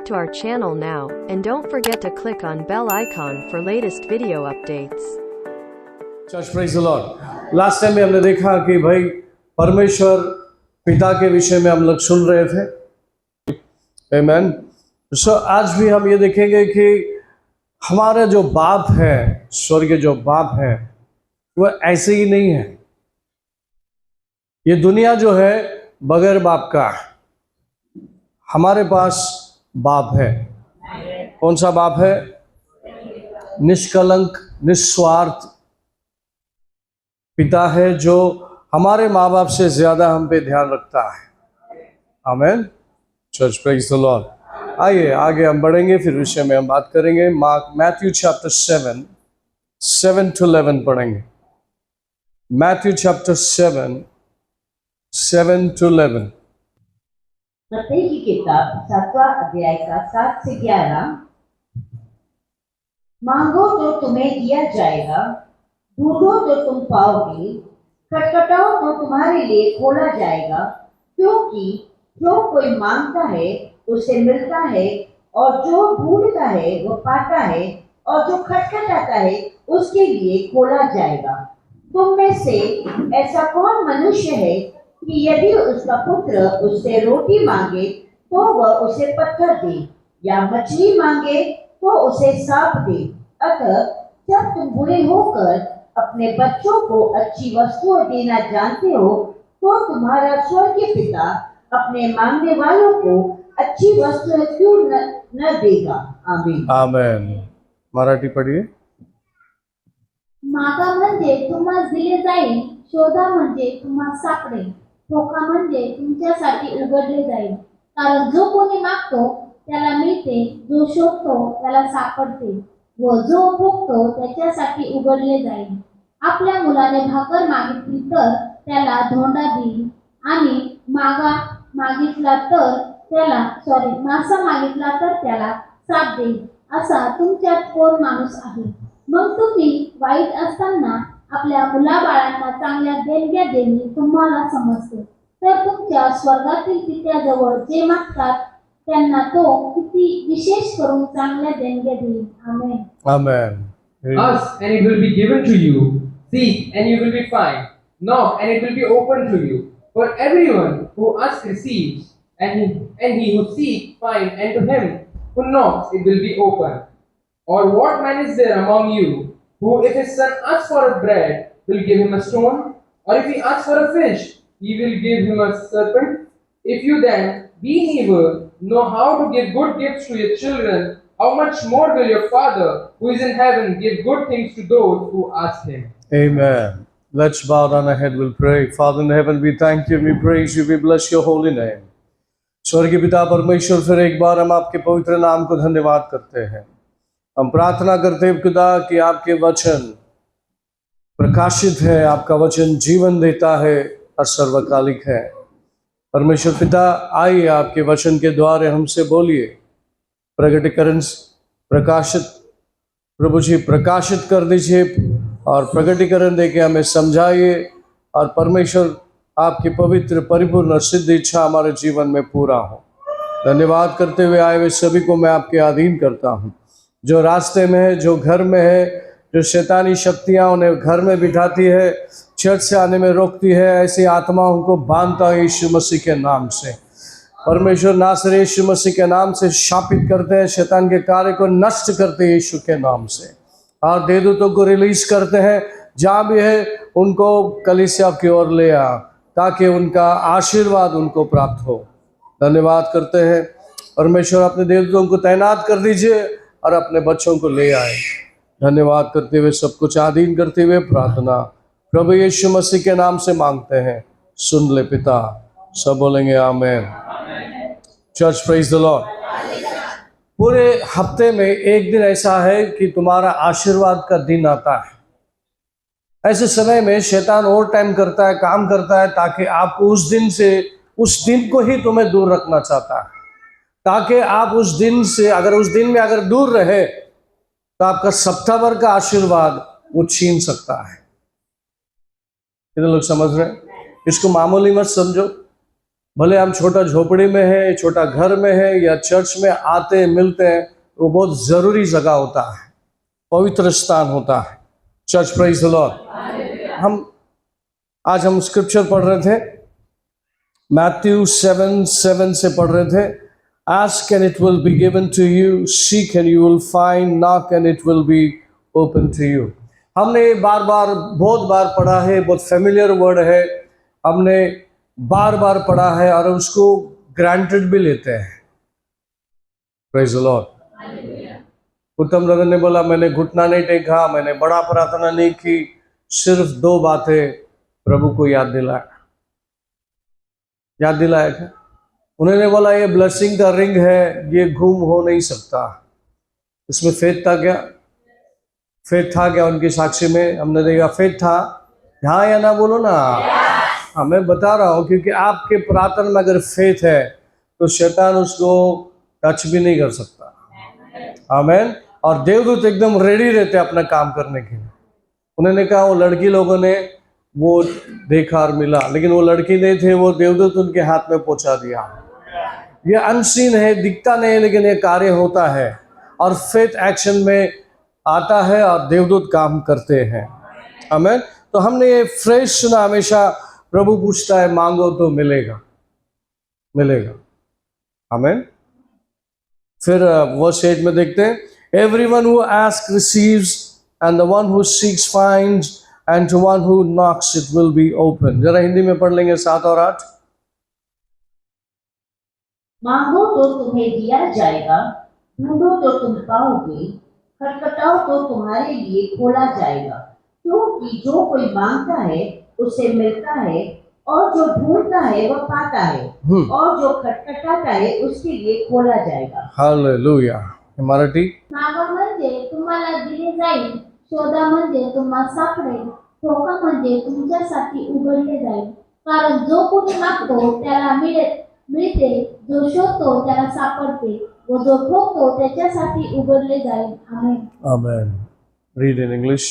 Subscribe to our channel now, and don't forget to click on bell icon for latest video updates. Church praise the Lord. Last time में हमने देखा कि भाई परमेश्वर पिता के विषय में हम लोग सुन रहे थे। आमीन। सो आज भी हम ये देखेंगे कि हमारा जो बाप है, स्वर्गीय जो बाप है, वह ऐसे ही नहीं है। ये दुनिया जो है बगैर बाप का, हमारे पास बाप है। कौन सा बाप है? निष्कलंक, निस्वार्थ पिता है, जो हमारे माँ बाप से ज्यादा हम पे ध्यान रखता है। आमीन। Church praise the Lord. आइए आगे हम बढ़ेंगे, फिर विषय में हम बात करेंगे। मैथ्यू चैप्टर 7 to 11 पढ़ेंगे। Matthew chapter 7 to 11। मत्ती की किताब 7वां अध्याय का 7 से 11। मांगो तो तुम्हें दिया जाएगा, ढूंढो तो तुम पाओगे, खटखटाओ तो तुम्हारे लिए खोला जाएगा। क्योंकि जो कोई मांगता है उसे मिलता है, और जो ढूंढता है वो पाता है, और जो खटखटाता है उसके लिए खोला जाएगा। तुम में से ऐसा कौन मनुष्य है कि यदि उसका पुत्र उससे रोटी मांगे तो वह उसे पत्थर दे, या मछली मांगे तो उसे सांप दे? अतः जब तुम बुरे होकर अपने बच्चों को अच्छी वस्तुएं देना जानते हो, तो तुम्हारा स्वर्गीय पिता अपने मांगने वालों को अच्छी वस्तुएं क्यों न देगा। आमीन। आमीन। मराठी पढ़िए। मागा म्हणजे तुम्हाला दिले जाईल, शोधा म्हणजे तुम्हाला सापडेल, ठोका म्हणजे तुमच्यासाठी उघडले जाईल। कारण जो कोणी मागतो त्याला मिळते, जो शोधतो त्याला सापडते, व जो ठोकतो त्याच्यासाठी उघडले जाईल। आपल्या मुलाने भाकर मागितली तर त्याला धोंडा देईल, आणि मासा मागितला तर त्याला साप देईल। असा तुमच्यात कोण माणूस आहे? मग तुम्ही वाईट असताना आपल्या मुलाबाळांना चांगल्या देणग्या देणे तुम्हाला समजते, तर तुमच्या स्वर्गातील पित्याजवळ जे मागतात त्यांना तो किती विशेष करून चांगल्या देणग्या देईल। आमेन। आमेन। Ask and it will be given to you. Seek and you will be find. Knock and it will be opened to you. For everyone who asks receives, and he who seeks finds, and to him who knocks it will be opened. Or what man is there among you who, if his son asks for a bread, will give him a stone? Or if he asks for a fish, he will give him a serpent? If you then, being evil, know how to give good gifts to your children, how much more will your Father who is in heaven give good things to those who ask him? Amen. Let's bow down our head, we'll pray. Father in heaven, we thank you, we praise you, we bless your holy name. स्वर्गीय पिता परमेश्वर, फिर एक बार हम आपके पवित्र नाम को धन्यवाद करते हैं। हम प्रार्थना करते हैं खुदा कि आपके वचन प्रकाशित है, आपका वचन जीवन देता है और सर्वकालिक है। परमेश्वर पिता, आइए आपके वचन के द्वारा हमसे बोलिए, प्रकटीकरण प्रकाशित प्रभु जी प्रकाशित कर दीजिए, और प्रकटीकरण देके हमें समझाइए, और परमेश्वर आपकी पवित्र परिपूर्ण सिद्ध इच्छा हमारे जीवन में पूरा हो। धन्यवाद करते हुए आए हुए सभी को मैं आपके अधीन करता हूँ। जो रास्ते में है, जो घर में है, जो शैतानी शक्तियाँ उन्हें घर में बिठाती है, चर्च से आने में रोकती है, ऐसी आत्माओं को बांधता है यीशु मसीह के नाम से। परमेश्वर नासरी यीशु मसीह के नाम से शापित करते हैं, शैतान के कार्य को नष्ट करते हैं यीशु के नाम से, और देवदूतों को रिलीज करते हैं। जहाँ भी है उनको कलीसिया की ओर ले आ, ताकि उनका आशीर्वाद उनको प्राप्त हो। धन्यवाद करते हैं परमेश्वर, अपने देवदूतों को तैनात कर दीजिए और अपने बच्चों को ले आए। धन्यवाद करते हुए, सब कुछ आधीन करते हुए प्रार्थना प्रभु यीशु मसीह के नाम से मांगते हैं, सुन ले पिता। सब बोलेंगे amen. Church praise the Lord. पूरे हफ्ते में एक दिन ऐसा है कि तुम्हारा आशीर्वाद का दिन आता है। ऐसे समय में शैतान और टाइम करता है, काम करता है, ताकि आप उस दिन को ही तुम्हें दूर रखना चाहता है, ताकि आप उस दिन से, अगर उस दिन में अगर दूर रहे तो आपका सप्ताह भर का आशीर्वाद वो छीन सकता है। कितने लोग समझ रहे हैं? इसको मामूली मत समझो। भले हम छोटा झोपड़ी में हैं, छोटा घर में हैं या चर्च में आते हैं, मिलते हैं, वो बहुत ज़रूरी जगह होता है, पवित्र स्थान होता है। Church, praise the Lord. आज हम स्क्रिप्चर पढ़ रहे थे, मैथ्यू 7:7 से पढ़ रहे थे। Ask and it will be given to you, seek and you will find, knock and it will be open to you। हमने बहुत बार पढ़ा है, बहुत फेमिलियर वर्ड है, हमने बार बार पढ़ा है और उसको ग्रांटेड भी लेते हैं। Praise the Lord. उत्तम रतन ने बोला, मैंने घुटना नहीं टेका, मैंने बड़ा प्रार्थना नहीं की, सिर्फ 2 बातें प्रभु को याद दिलाया क्या? उन्होंने बोला ये ब्लेसिंग का रिंग है, ये गुम हो नहीं सकता। इसमें फेथ था क्या? फेथ था क्या उनकी साक्षी में? हमने देखा फेथ था। हाँ या ना बोलो ना। हाँ, मैं बता रहा हूँ, क्योंकि आपके प्रार्थना में अगर फेथ है तो शैतान उसको टच भी नहीं कर सकता। आमीन। और देवदूत एकदम रेडी रहते अपना काम करने के लिए। उन्होंने कहा वो लड़की लोगों ने वो देखा और मिला, लेकिन वो लड़की नहीं थे, वो देवदूत उनके हाथ में पहुंचा दिया। ये अनसीन है, दिखता नहीं, लेकिन ये कार्य होता है और फेथ एक्शन में आता है और देवदूत काम करते हैं। आमीन। तो हमने ये फ्रेश सुना, हमेशा प्रभु पूछता है मांगो तो मिलेगा। आमीन। फिर वर्स 8 में देखते हैं, everyone who asks receives and the one who seeks finds and to one who knocks it will be open. जरा हिंदी में पढ़ लेंगे 7 और 8। मांगो तो तुम्हें दिया जाएगा, ढूंढो तो तुम पाओगे, खटखटाओ तो तुम्हारे लिए खोला जाएगा। क्योंकि जो कोई मांगता है उसे मिलता है, और जो ढूंढता है वह पाता है, और जो खटखटाता है उसके लिए खोला जाएगा। हालेलुया। मराठी। मागा म्हणजे तुम्हाला दिले जाईल, शोधा म्हणजे तुम्हाला सापडेल, ठोका म्हणजे तुमच्यासाठी उघडले जाईल। कारण जो कोणी मागतो त्याला मिळते, जो शोधतो त्याला सापडते, व जो ठोकतो त्याच्यासाठी उघडले जाईल। आमेन। Amen. Read in English.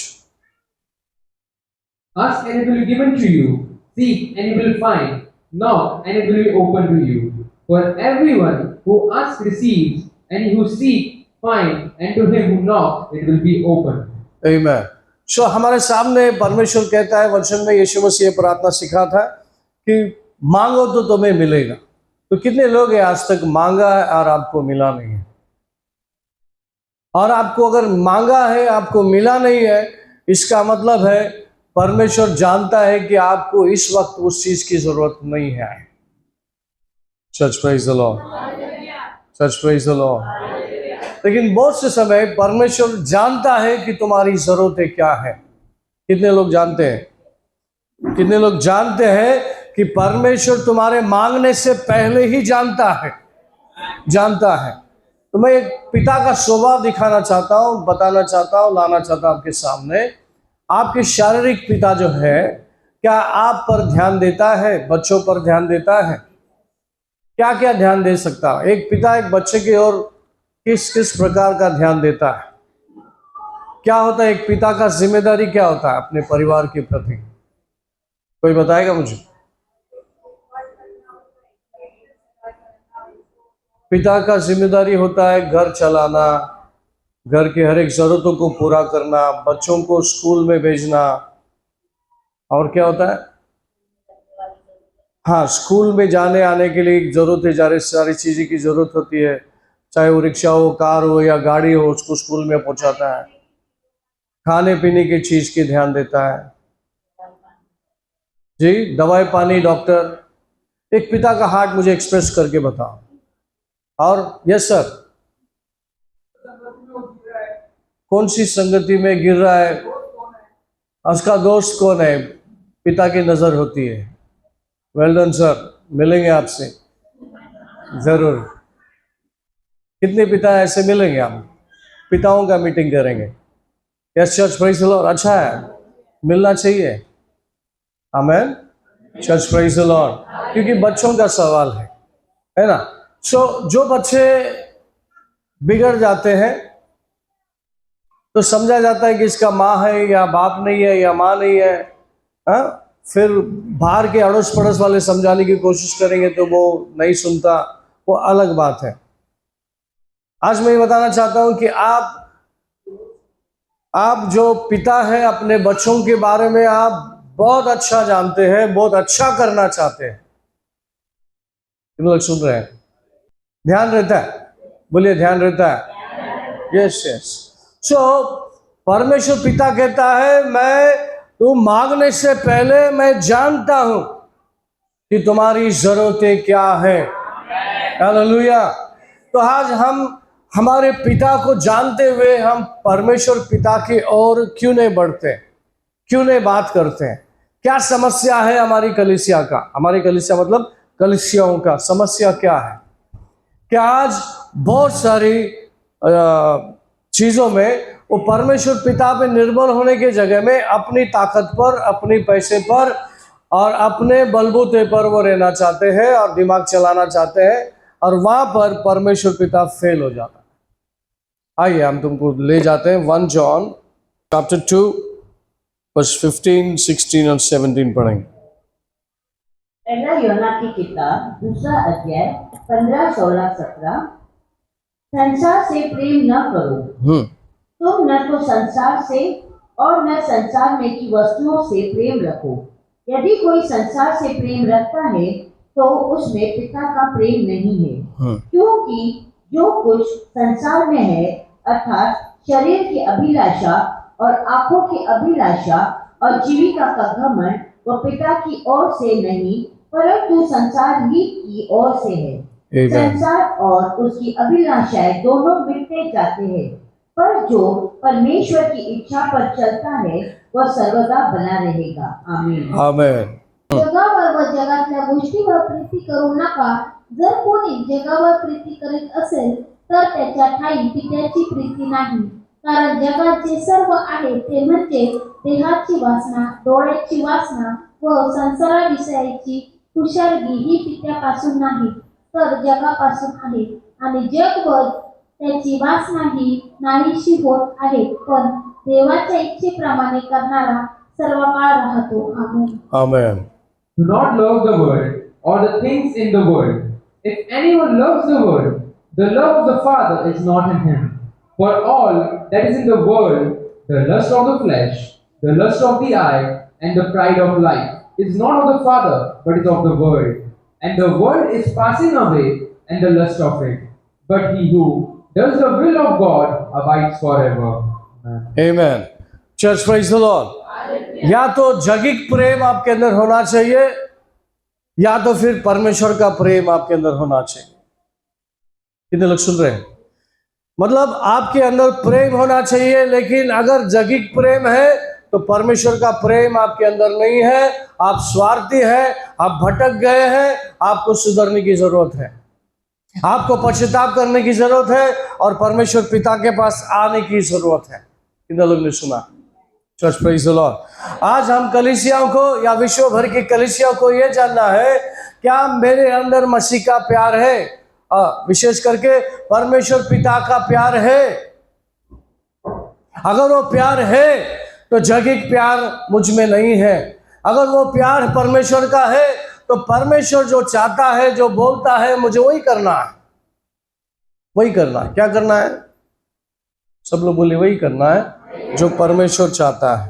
Ask and it will be given to you. Seek and you will find. Knock and it will be open to you. For everyone who asks receives, and he who seeks finds, and to him who knocks it will be open. Amen. So हमारे सामने परमेश्वर कहता है, वचन में यीशु मसीह ये प्रार्थना सिखा था कि मांगो तो तुम्हें मिलेगा। तो कितने लोग हैं आज तक मांगा है और आपको मिला नहीं है? और आपको अगर मांगा है, आपको मिला नहीं है, इसका मतलब है परमेश्वर जानता है कि आपको इस वक्त उस चीज की जरूरत नहीं है। Church, praise the Lord. Church, praise the Lord. लेकिन बहुत से समय परमेश्वर जानता है कि तुम्हारी जरूरतें क्या है। कितने लोग जानते हैं? कितने लोग जानते हैं कि परमेश्वर तुम्हारे मांगने से पहले ही जानता है? तो मैं एक पिता का स्वभाव दिखाना चाहता हूँ, बताना चाहता हूँ, लाना चाहता हूँ आपके सामने। आपके शारीरिक पिता जो है, क्या आप पर ध्यान देता है? बच्चों पर ध्यान देता है? क्या क्या ध्यान दे सकता है एक पिता एक बच्चे की ओर? किस किस प्रकार का ध्यान देता है? क्या होता है एक पिता का जिम्मेदारी, क्या होता है अपने परिवार के प्रति? कोई बताएगा मुझे? पिता का जिम्मेदारी होता है घर चलाना, घर की हर एक जरूरतों को पूरा करना, बच्चों को स्कूल में भेजना, और क्या होता है? हाँ, स्कूल में जाने आने के लिए जरूरतें, सारी चीज़ें की जरूरत होती है, चाहे वो रिक्शा हो, कार हो या गाड़ी हो, उसको स्कूल में पहुंचाता है। खाने पीने की चीज की ध्यान देता है जी, दवाई पानी, डॉक्टर। एक पिता का हार्ट मुझे एक्सप्रेस करके बताओ। और यस सर, कौन सी संगति में गिर रहा है, उसका दोस्त कौन है, पिता की नजर होती है। वेल डन सर, मिलेंगे आपसे जरूर। कितने पिता ऐसे मिलेंगे? हम पिताओं का मीटिंग करेंगे। Yes church, praise the Lord. अच्छा है, मिलना चाहिए। Amen. Church, praise the Lord. क्योंकि बच्चों का सवाल है ना। सो जो बच्चे बिगड़ जाते हैं तो समझा जाता है कि इसका माँ है या बाप नहीं है या माँ नहीं है। फिर बाहर के अड़ोस पड़ोस वाले समझाने की कोशिश करेंगे तो वो नहीं सुनता, वो अलग बात है। आज मैं ये बताना चाहता हूं कि आप जो पिता है, अपने बच्चों के बारे में आप बहुत अच्छा जानते हैं, बहुत अच्छा करना चाहते हैं। कितने लोग सुन रहे हैं? ध्यान रहता है? बोलिए ध्यान रहता है। Yes yes. सो परमेश्वर पिता कहता है, मैं तू मांगने से पहले मैं जानता हूं कि तुम्हारी जरूरतें क्या है। हालेलुया। तो आज हम हमारे पिता को जानते हुए हम परमेश्वर पिता की ओर क्यों नहीं बढ़ते, क्यों नहीं बात करते हैं? क्या समस्या है हमारी कलीसिया का? हमारी कलीसिया मतलब कलीसियाओं का समस्या क्या है? क्या आज बहुत सारी चीजों में वो परमेश्वर पिता पे निर्भर होने की जगह में अपनी ताकत पर, अपनी पैसे पर और अपने बलबूते पर वो रहना चाहते हैं और दिमाग चलाना चाहते हैं, और वहां पर परमेश्वर पिता फेल हो जाता है। आइए हम तुमको ले जाते हैं 1 जॉन चैप्टर 2 वर्स 15, 16 और 17 पढ़ेंगे। पहला योना की किताब 2 अध्याय 15, 16, 17। संसार से प्रेम न करो। तुम न तो संसार से और न संसार में की वस्तुओं से प्रेम रखो। यदि कोई संसार से प्रेम रखता है तो उसमें पिता का प्रेम नहीं है। क्योंकि जो कुछ संसार में है, अर्थात शरीर की अभिलाषा और आंखों की अभिलाषा और जीविका का घमंड, वह पिता की ओर से नहीं परंतु संसार ही की ओर से है। संसार और उसकी अभिलाषाएं दोनों मिटते जाते हैं, पर जो परमेश्वर की इच्छा पर चलता है वह सर्वदा बना रहेगा। आमीन। आमीन। जगावर व जगातल्या गोष्टीवर प्रीती करू नका। जर कोणी जगावर प्रीती करीत असेल तर त्याच्या ठाई पित्याची प्रीती नाही, कारण जगात जे सर्व आहे ते म्हणजे देहाची वासना, डोळ्याची वासना व संसाराविषयीची कुशारगी ही पित्यापासून नाही तर जगापासून आहे, आणि जग व त्याची वासना ही नाहीशी होत आहे, पण देवाच्या इच्छेप्रमाणे करणारा सर्व काळ राहतो। आमेन। आमेन। Do not love the world or the things in the world. If anyone loves the world, the love of the Father is not in him. For all that is in the world, the lust of the flesh, the lust of the eye, and the pride of life, is not of the Father, but is of the world. And the world is passing away, and the lust of it. But he who does the will of God abides forever. Amen. Church, praise the Lord. या तो जगिक प्रेम आपके अंदर होना चाहिए, या तो फिर परमेश्वर का प्रेम आपके अंदर होना चाहिए। कितने लोग सुन रहे हैं? मतलब आपके अंदर प्रेम होना चाहिए, लेकिन अगर जगिक प्रेम है तो परमेश्वर का प्रेम आपके अंदर नहीं है, आप स्वार्थी हैं, आप भटक गए हैं, आपको सुधरने की जरूरत है, आपको पश्चाताप करने की जरूरत है और परमेश्वर पिता के पास आने की जरूरत है। कितने लोग ने सुना? Church, praise the Lord. आज हम कलीसियाओं को या विश्व भर की कलीसियाओं को यह जानना है, क्या मेरे अंदर मसीह का प्यार है? विशेष करके परमेश्वर पिता का प्यार है। अगर वो प्यार है तो जगिक प्यार मुझ में नहीं है। अगर वो प्यार परमेश्वर का है तो परमेश्वर जो चाहता है, जो बोलता है, मुझे वही करना है, वही करना है। क्या करना है? सब लोग बोले वही करना है जो परमेश्वर चाहता है।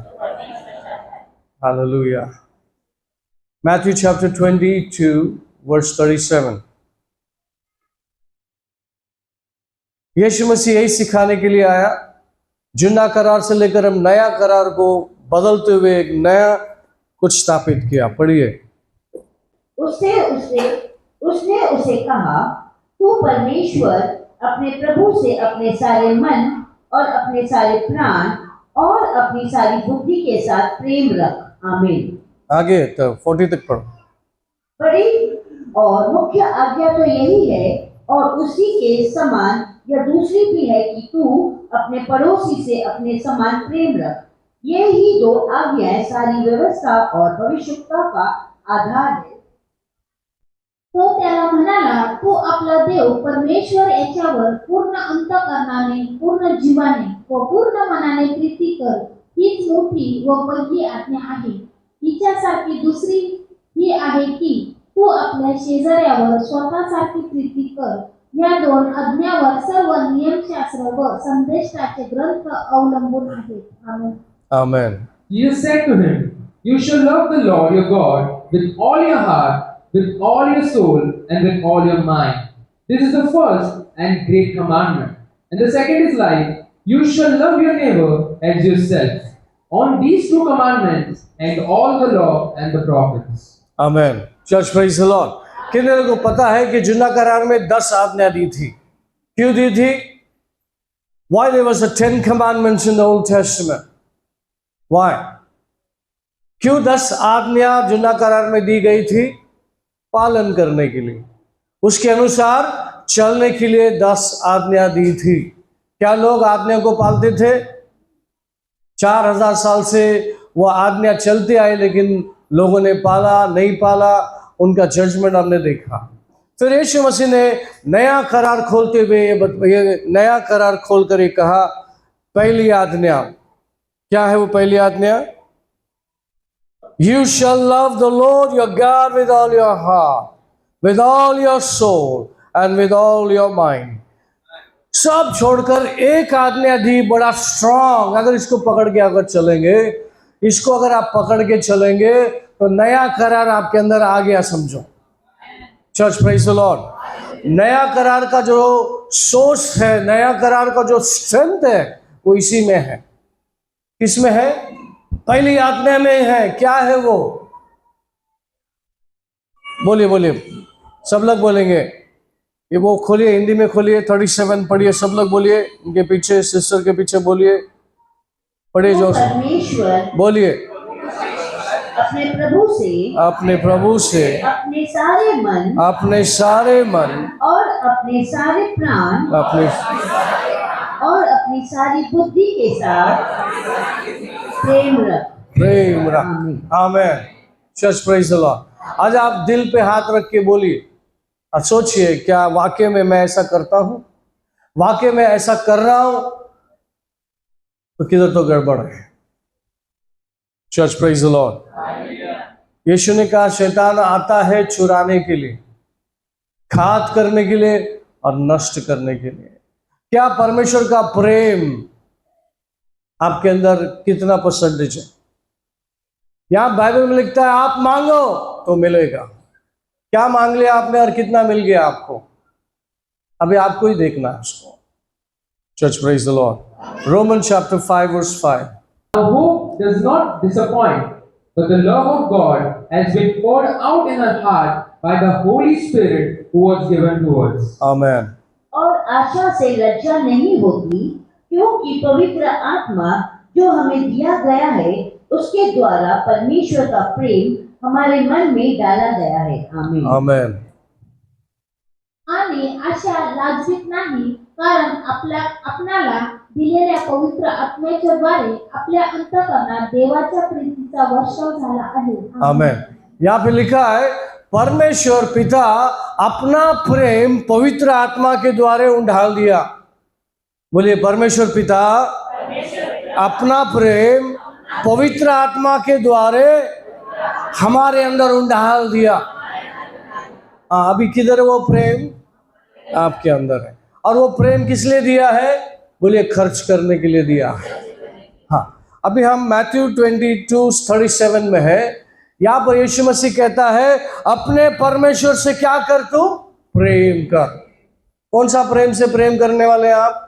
हालेलुया। Matthew chapter 22 verse 37। यीशु मसीह यही सिखाने के लिए आया, जुना करार से लेकर हम नया करार को बदलते हुए एक नया कुछ स्थापित किया। पढ़िए। उसने उसे कहा, तू परमेश्वर अपने प्रभु से अपने सारे मन और अपने सारे प्राण और अपनी सारी बुद्धि के साथ प्रेम रख। आमीन। आगे तो 40 तक पढ़ो। बड़ी और मुख्य आज्ञा तो यही है और उसी के समान या दूसरी भी है कि तू अपने पड़ोसी से अपने समान प्रेम रख। ये ही 2 आज्ञाएं सारी व्यवस्था और भविष्यवाणी का आधार है। तो त्याला म्हणाला, तू आपला देव परमेश्वर याच्यावर पूर्ण अंतःकरणाने, पूर्ण जीवाने व पूर्ण मनाने प्रीती कर, हीच मोठी व पहिली आज्ञा आहे। हिच्यासारखी दुसरी ही आहे की तू आपल्या शेजाऱ्यावर स्वतःसारखी प्रीती कर. या दोन आज्ञावर सर्व नियमशास्त्र व संदेशाचे ग्रंथ अवलंबून आहेत. आमेन. Amen. Jesus said to him, "You shall love the Lord your God with all your heart, with all your soul, and with all your mind. This is the first and great commandment. And the second is like, you shall love your neighbor as yourself. On these two commandments hang all the law and the prophets." Amen. Church, praise the Lord. कितने लोगों को पता है कि जुना करार में 10 आज्ञा दी थी? क्यों दी थी? Why there was the 10 commandments in the Old Testament? Why? क्यों 10 आज्ञा जुना करार में दी गई थी? पालन करने के लिए, उसके अनुसार चलने के लिए 10 आज्ञा दी थी। क्या लोग आज्ञा को पालते थे? 4000 साल से वो आज्ञा चलती आई, लेकिन लोगों ने पाला नहीं पाला, उनका जजमेंट हमने देखा। फिर यीशु मसीह ने नया करार खोलते हुए ये नया करार खोलकर ये कहा, पहली आज्ञा क्या है? वो पहली आज्ञा, You shall love the Lord your God with all your heart, with all your soul, and with all your mind. सब छोड़कर एक आज्ञा दी, बड़ा स्ट्रांग। अगर इसको पकड़ के अगर चलेंगे, इसको अगर आप पकड़ के चलेंगे तो नया करार आपके अंदर आ गया, समझो। Church, praise the Lord. नया करार का जो सोर्स है, नया करार का जो स्ट्रेंथ है, वो इसी में है। किसमें है? पहली आज्ञा में है। क्या है वो? बोलिए बोलिए, सब लोग बोलेंगे। ये वो खोलिए, हिंदी में खोलिए, 37 पढ़िए, सब लोग बोलिए, उनके पीछे, सिस्टर के पीछे बोलिए, पढ़िए जो परमेश्वर बोलिए। अपने प्रभु से अपने अपने सारे मन और अपने सारे प्राण अपने और अपनी सारी बुद्धि के साथ प्रेम रख। Amen. Church, praise the Lord. आज आप दिल पे हाथ रख के बोलिए और सोचिए, क्या वाकई में मैं ऐसा करता हूं? वाकई में ऐसा कर रहा हूं? तो किधर तो गड़बड़ है। Church, praise the Lord. यीशु ने कहा, शैतान आता है चुराने के लिए, घात करने के लिए और नष्ट करने के लिए। क्या परमेश्वर का प्रेम आपके अंदर कितना परसेंटेज है? यहां बाइबल में लिखता है, आप मांगो तो मिलेगा। क्या मांग लिया आपने और कितना मिल गया आपको? अभी आपको ही देखना है उसको। Church, praise the lord. Roman chapter 5 verse 5। Our hope does not disappoint, but the love of God has been poured out in our heart by the Holy Spirit who was given to us. आमेन। और आशा से लज्जा नहीं होती, क्योंकि पवित्र आत्मा जो हमें दिया गया है, उसके द्वारा परमेश्वर का प्रेम हमारे मन में डाला गया है। आमीन। आमेन। आणि आशा लाजवीत नाही, कारण आपणाला दिलेल्या पवित्र आत्म्याच्या द्वारे आपल्या अंतःकरणात देवाच्या प्रीतीचा वर्षाव झाला आहे। आमेन। यहाँ पे लिखा है, परमेश्वर पिता अपना प्रेम पवित्र आत्मा के द्वारा उंडाल दिया। बोलिए, परमेश्वर पिता अपना प्रेम पवित्र आत्मा के द्वारा हमारे अंदर उंडाल दिया। अभी किधर वो प्रेम? आपके अंदर है। और वो प्रेम किस लिए दिया है? बोलिए, खर्च करने के लिए दिया है। हाँ, अभी हम मैथ्यू 22:37 में है। यहाँ पर यीशु मसीह कहता है, अपने परमेश्वर से क्या कर? तू प्रेम कर। कौन सा प्रेम से प्रेम करने वाले हैं आप?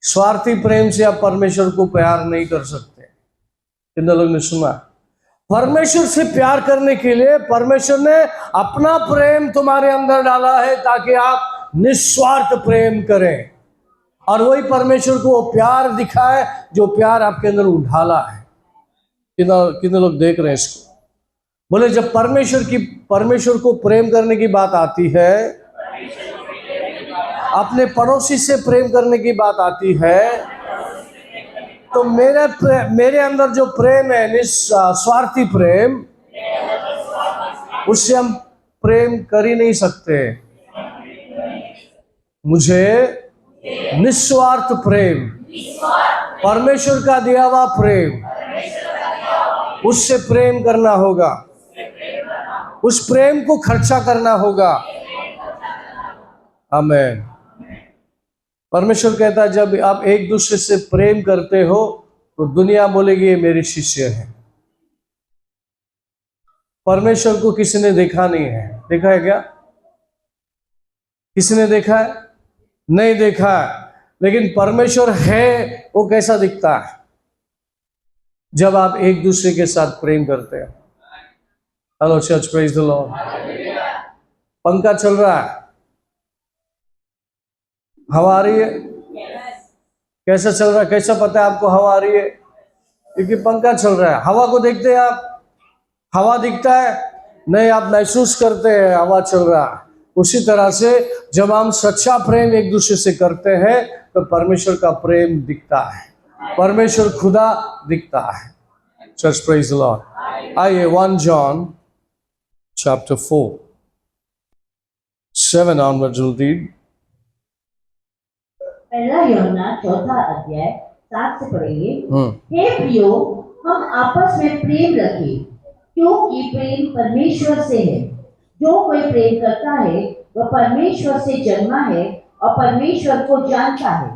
स्वार्थी प्रेम से आप परमेश्वर को प्यार नहीं कर सकते। कितने लोग ने सुना? परमेश्वर से प्यार करने के लिए परमेश्वर ने अपना प्रेम तुम्हारे अंदर डाला है, ताकि आप निस्वार्थ प्रेम करें। और वही परमेश्वर को वो प्यार दिखाए जो प्यार आपके अंदर उठाला है। कितने लोग देख रहे हैं इसको? बोले, जब परमेश्वर को प्रेम करने की बात आती है, अपने पड़ोसी से प्रेम करने की बात आती है, तो मेरे अंदर जो प्रेम है, निस्वार्थी प्रेम, उससे हम प्रेम कर ही नहीं सकते। मुझे निस्वार्थ प्रेम, परमेश्वर का दिया हुआ प्रेम, उससे प्रेम करना होगा, उस प्रेम को खर्चा करना होगा। आमीन। परमेश्वर कहता है जब आप एक दूसरे से प्रेम करते हो तो दुनिया बोलेगी ये मेरे शिष्य है। परमेश्वर को किसी ने देखा नहीं है, देखा है क्या? किसी ने देखा है? नहीं देखा है। लेकिन परमेश्वर है वो कैसा दिखता है? जब आप एक दूसरे के साथ प्रेम करते हैं। Hello church, praise the Lord. पंखा चल रहा है, हवा आ रही है। कैसा चल रहा है? कैसा पता है आपको हवा आ रही है? क्योंकि पंखा चल रहा है। हवा को देखते हैं आप? हवा दिखता है? नहीं, आप महसूस करते हैं हवा चल रहा है। उसी तरह से जब हम सच्चा प्रेम एक दूसरे से करते हैं तो परमेश्वर का प्रेम दिखता है, परमेश्वर खुदा दिखता है। Church, praise the Lord. आइए 1 John chapter 4 7 onwards we'll read. पहला यूहन्ना 4 अध्याय 7 से पढ़ेंगे। हे प्रियो, हम आपस में प्रेम रखें, क्योंकि प्रेम परमेश्वर से है। जो कोई प्रेम करता है वह परमेश्वर से जन्मा है और परमेश्वर को जानता है।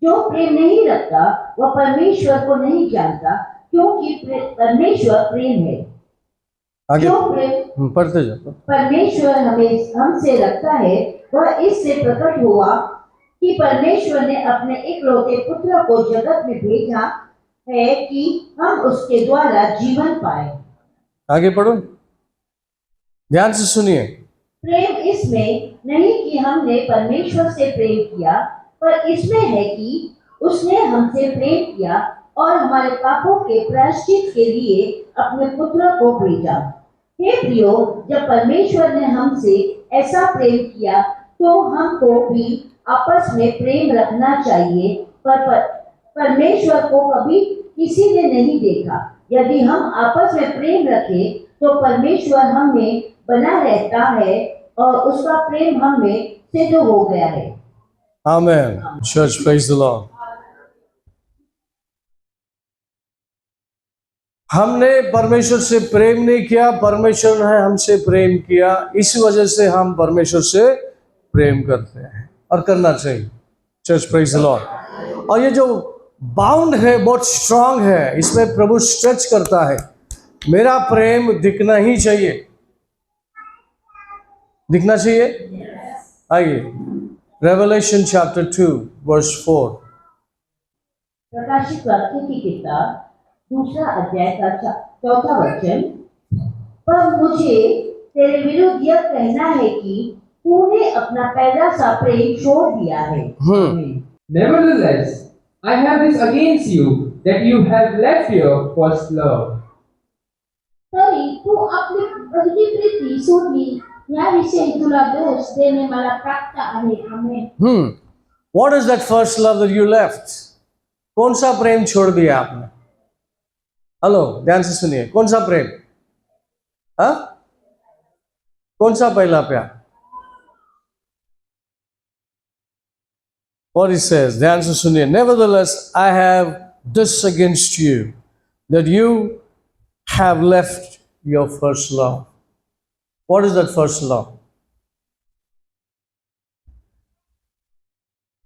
जो प्रेम नहीं रखता वह परमेश्वर को नहीं जानता, क्योंकि परमेश्वर प्रेम है। आगे जो प्रेम पढ़ते जाओ। परमेश्वर हमें हमसे रखता है वह इससे प्रकट हुआ कि परमेश्वर ने अपने इकलौते पुत्र को जगत में भेजा है कि हम उसके द्वारा जीवन पाए। आगे पढ़ो, ध्यान से सुनिए। प्रेम इसमें नहीं कि हमने परमेश्वर से प्रेम किया, पर इसमें है कि उसने हमसे प्रेम किया और हमारे पापों के प्रायश्चित के लिए अपने पुत्र को भेजा। हे प्रियो, जब परमेश्वर ने हमसे ऐसा प्रेम किया तो हमको भी आपस में प्रेम रखना चाहिए। पर परमेश्वर को कभी किसी ने नहीं देखा। यदि हम आपस में प्रेम रखें तो परमेश्वर हम में बना रहता है और उसका प्रेम हम में सिद्ध हो गया है। आमीन। Church, praise the Lord. हमने परमेश्वर से प्रेम नहीं किया, परमेश्वर ने हमसे प्रेम किया। इस वजह से हम परमेश्वर से प्रेम करते हैं और करना चाहिए। Church, praise the Lord. और ये जो बाउंड है बहुत स्ट्रांग है, इसमें प्रभु स्ट्रेच करता है। मेरा प्रेम दिखना ही चाहिए, दिखना चाहिए। आइए रेवलेशन चैप्टर 2 वर्स 4। प्रकाशित वाक्य की किताब 2 अध्याय का 4 वचन। पर मुझे तेरे विरुद्ध यह कहना है कि तूने अपना पहला सा प्रेम छोड़ दिया है। Nevertheless, I have this against you, that you have left your first love. तरी तू आपली पहिली प्रीती सोडली, याविषयी तुला दोष देणे मला प्राप्त आहे। आमेन। What is that first love that you left? कौन सा प्रेम छोड़ दिया आपने? हेलो, ध्यान से सुनिए। कौन सा प्रेम? हाँ, कौन सा पहला प्यार? What he says, ध्यान से सुनिए। Nevertheless, I have this against you, that you have left your first love. What is that first love?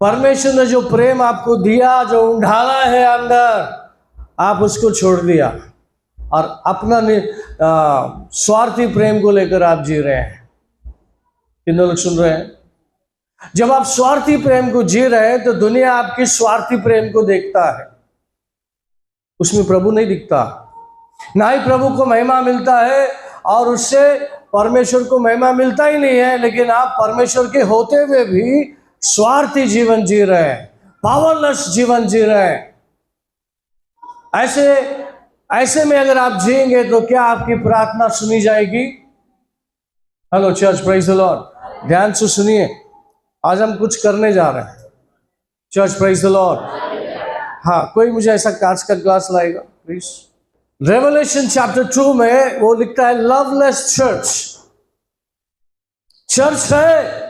परमेश्वर ने जो प्रेम आपको दिया, जो उंडाला है अंदर, आप उसको छोड़ दिया और अपना स्वार्थी प्रेम को लेकर आप जी रहे हैं। कितने लोग सुन रहे हैं? जब आप स्वार्थी प्रेम को जी रहे हैं तो दुनिया आपकी स्वार्थी प्रेम को देखता है, उसमें प्रभु नहीं दिखता, ना ही प्रभु को महिमा मिलता है और उससे परमेश्वर को महिमा मिलता ही नहीं है। लेकिन आप परमेश्वर के होते हुए भी स्वार्थी जीवन जी रहे हैं, पावरलेस जीवन जी रहे हैं। ऐसे में अगर आप जिएंगे तो क्या आपकी प्रार्थना सुनी जाएगी? Hello church, praise the Lord. ध्यान से सुनिए, आज हम कुछ करने जा रहे हैं। Church, praise the Lord. हाँ, कोई मुझे ऐसा कांच का ग्लास लाएगा प्लीज। रेवलेशन चैप्टर 2 में वो लिखता है लवलेस चर्च। चर्च है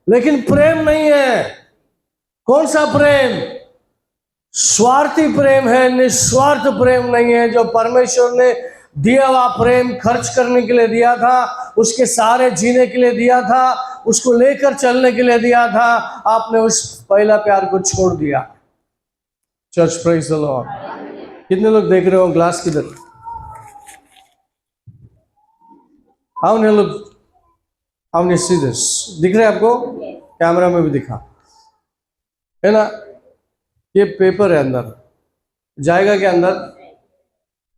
लेकिन प्रेम नहीं है। कौन सा प्रेम? स्वार्थी प्रेम है, निस्वार्थ प्रेम नहीं है। जो परमेश्वर ने दिया हुआ प्रेम खर्च करने के लिए दिया था, उसके सहारे जीने के लिए दिया था, उसको लेकर चलने के लिए दिया था, आपने उस पहला प्यार को छोड़ दिया। Church praise the Lord. कितने लोग देख रहे हो? ग्लास किधर? हाउ ने लोग, हाउ ने सी दिस? दिख रहा है आपको? कैमरा में भी दिखा है ना? ये पेपर है, अंदर जाएगा क्या? अंदर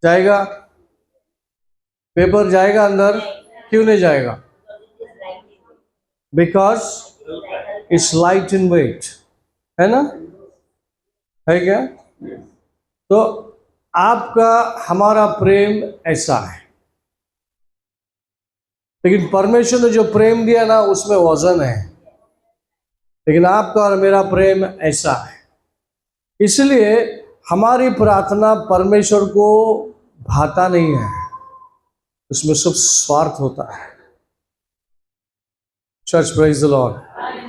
जाएगा? पेपर जाएगा अंदर? क्यों नहीं जाएगा? Because it's light in weight, है ना? है क्या? तो आपका हमारा प्रेम ऐसा है, लेकिन परमेश्वर ने जो प्रेम दिया ना, उसमें वजन है। लेकिन आपका और मेरा प्रेम ऐसा है। इसलिए हमारी प्रार्थना परमेश्वर को भाता नहीं है, उसमें सब स्वार्थ होता है। Church praise the Lord.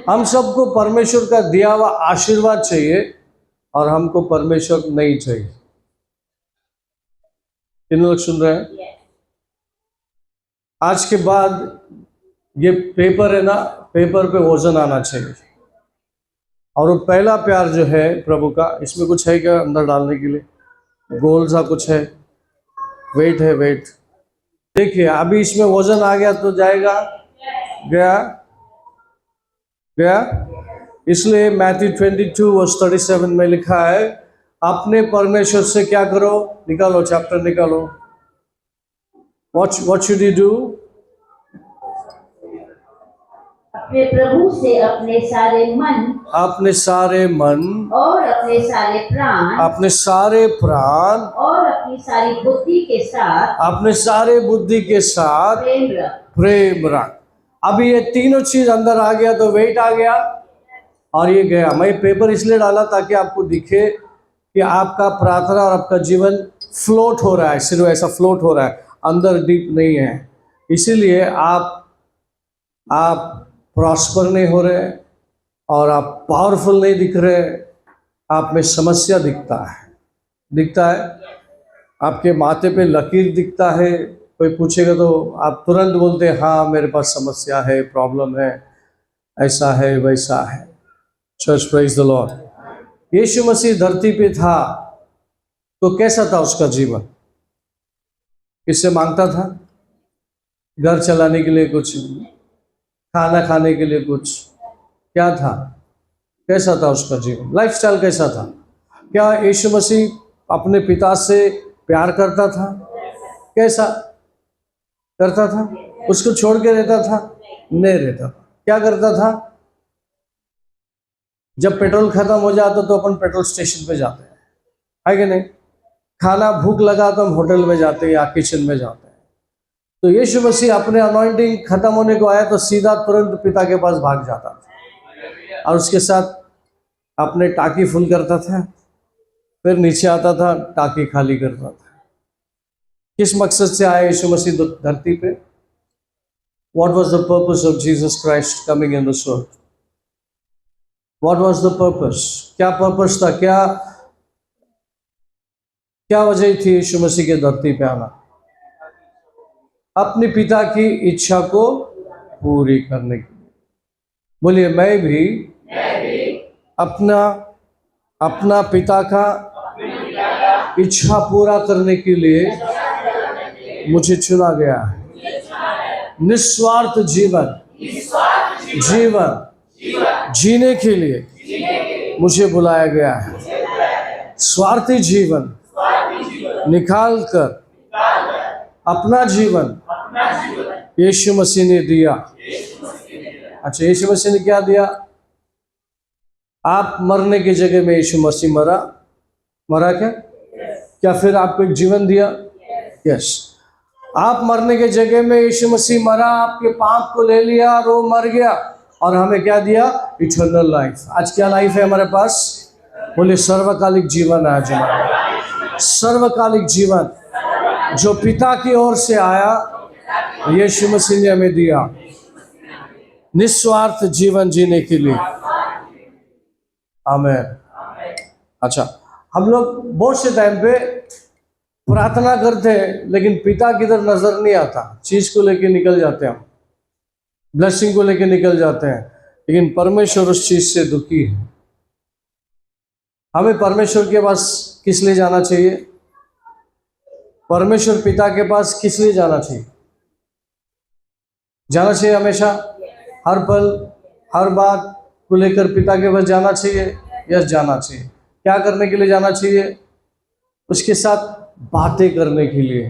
हम सबको परमेश्वर का दिया हुआ आशीर्वाद चाहिए और हमको परमेश्वर नहीं चाहिए। कितने लोग सुन रहे हैं? आज के बाद ये पेपर है ना, पेपर पे वजन आना चाहिए। और वो पहला प्यार जो है प्रभु का, इसमें कुछ है क्या अंदर डालने के लिए? गोल सा कुछ है, वेट है, वेट। देखिए अभी इसमें वजन आ गया तो जाएगा, गया गया। इसलिए मैथ्यू 22:37 में लिखा है, अपने परमेश्वर से क्या करो? निकालो, चैप्टर निकालो। What should you do? अपने प्रभु से अपने सारे मन अपने सारे मन और अपने सारे प्राण अपने सारे प्राण और अपनी सारी बुद्धि के साथ अपने सारे बुद्धि के साथ प्रेम रख। अभी ये तीनों चीज अंदर आ गया तो वेट आ गया और ये गया। मैं पेपर इसलिए डाला ताकि आपको दिखे कि आपका प्रार्थना और आपका जीवन फ्लोट हो रहा है, सिर्फ ऐसा फ्लोट हो रहा है, अंदर डीप नहीं है। इसीलिए आप प्रॉस्पर नहीं हो रहे और आप पावरफुल नहीं दिख रहे, आप में समस्या दिखता है, आपके माथे पे लकीर दिखता है। कोई पूछेगा तो आप तुरंत बोलते हैं हाँ मेरे पास समस्या है, प्रॉब्लम है, ऐसा है, वैसा है। Church praise the Lord. यीशु मसीह धरती पे था तो कैसा था उसका जीवन? किससे मांगता था? घर चलाने के लिए कुछ, खाना खाने के लिए कुछ, क्या था? कैसा था उसका जीवन? लाइफस्टाइल कैसा था? क्या यीशु मसीह अपने पिता से प्यार करता था? कैसा करता था? उसको छोड़ के रहता था? नहीं रहता था। क्या करता था? जब पेट्रोल खत्म हो जाता तो अपन पेट्रोल स्टेशन पे जाते हैं, है कि नहीं? खाना भूख लगा तो हम होटल में जाते हैं या किचन में जाते हैं। तो यीशु मसीह अपने अनॉइंटिंग खत्म होने को आया तो सीधा तुरंत पिता के पास भाग जाता था और उसके साथ अपने टाकी फुल करता था, फिर नीचे आता था, टाकी खाली करता था। किस मकसद से आया यीशु मसीह धरती पे? What was the purpose of Jesus Christ coming in this world? What was the purpose? क्या पर्पस था? क्या वजह थी यीशु मसीह के धरती पे आना? अपने पिता की इच्छा को पूरी करने के लिए। बोलिए मैं भी अपना पिता का इच्छा पूरा करने के लिए मुझे चुना गया है। निस्वार्थ जीवन जीने के लिए मुझे बुलाया गया है। स्वार्थी जीवन निकाल कर अपना जीवन यीशु मसीह ने दिया। अच्छा, यीशु मसीह ने क्या दिया? आप मरने की जगह में यीशु मसीह मरा क्या फिर आपको एक जीवन दिया? यस। आप मरने के जगह में यीशु मसीह मरा, आपके पाप को ले लिया और वो मर गया और हमें क्या दिया? Eternal life. आज क्या लाइफ है हमारे पास? बोले सर्वकालिक जीवन है आज हमारे पास। सर्वकालिक जीवन जो पिता की ओर से आया, यीशु मसीह ने हमें दिया निस्वार्थ जीवन जीने के लिए। आमीन। अच्छा, हम लोग बहुत से टाइम पे प्रार्थना करते हैं लेकिन पिता की तरफ नजर नहीं आता, चीज को लेके निकल जाते हैं, हम ब्लेसिंग को लेके निकल जाते हैं, लेकिन परमेश्वर उस चीज से दुखी है। हमें परमेश्वर के पास किस लिए जाना चाहिए? परमेश्वर पिता के पास किस लिए जाना चाहिए? जाना चाहिए हमेशा, हर पल, हर बात को लेकर पिता के पास जाना चाहिए। यस, जाना चाहिए। क्या करने के लिए जाना चाहिए? उसके साथ बातें करने के लिए,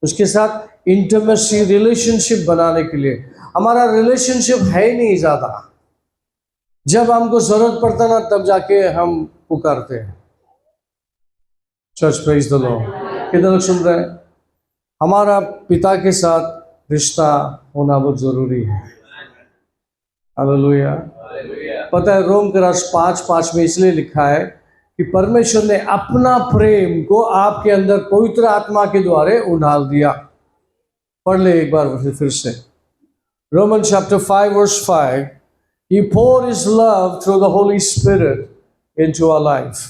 उसके साथ इंटीमेसी रिलेशनशिप बनाने के लिए। हमारा रिलेशनशिप है ही नहीं ज़्यादा, जब हमको जरूरत पड़ता ना तब जाके हम पुकारते हैं। Church praise the Lord. कितने लोग सुन रहे हैं? हमारा पिता के साथ रिश्ता होना बहुत जरूरी है। हालेलुया। पता है रोम के राष्ट्र 5:5 में इसलिए लिखा है कि परमेश्वर ने अपना प्रेम को आपके अंदर पवित्र आत्मा के द्वारा उंडाल दिया। पढ़ ले एक बार फिर से। Roman chapter 5 verse 5, He poured His love through the Holy Spirit into our life।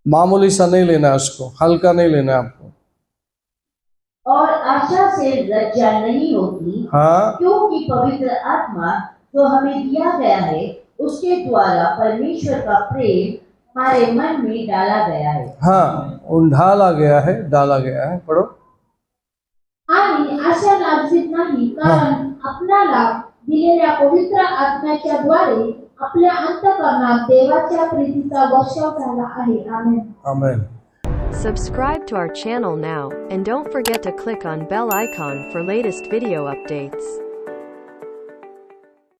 मामूली सा नहीं लेना है उसको, हल्का नहीं लेना है आपको। और आशा से लज्जा नहीं होती, हाँ, क्योंकि पवित्र आत्मा जो हमें दिया गया है उसके द्वारा परमेश्वर का प्रेम हमारे मन में डाला गया है। हाँ, उंडाला गया है, डाला गया है। पढ़ो। आणि अशा लाभसित नाही, कारण आपल्याला दिलेल्या पवित्र आत्म्याच्या द्वारे आपल्या अंतःकरणात देवाच्या प्रीतीचा वर्षाव झाला आहे। आमेन। आमेन। Subscribe to our channel now, and don't forget to click on bell icon for latest video updates.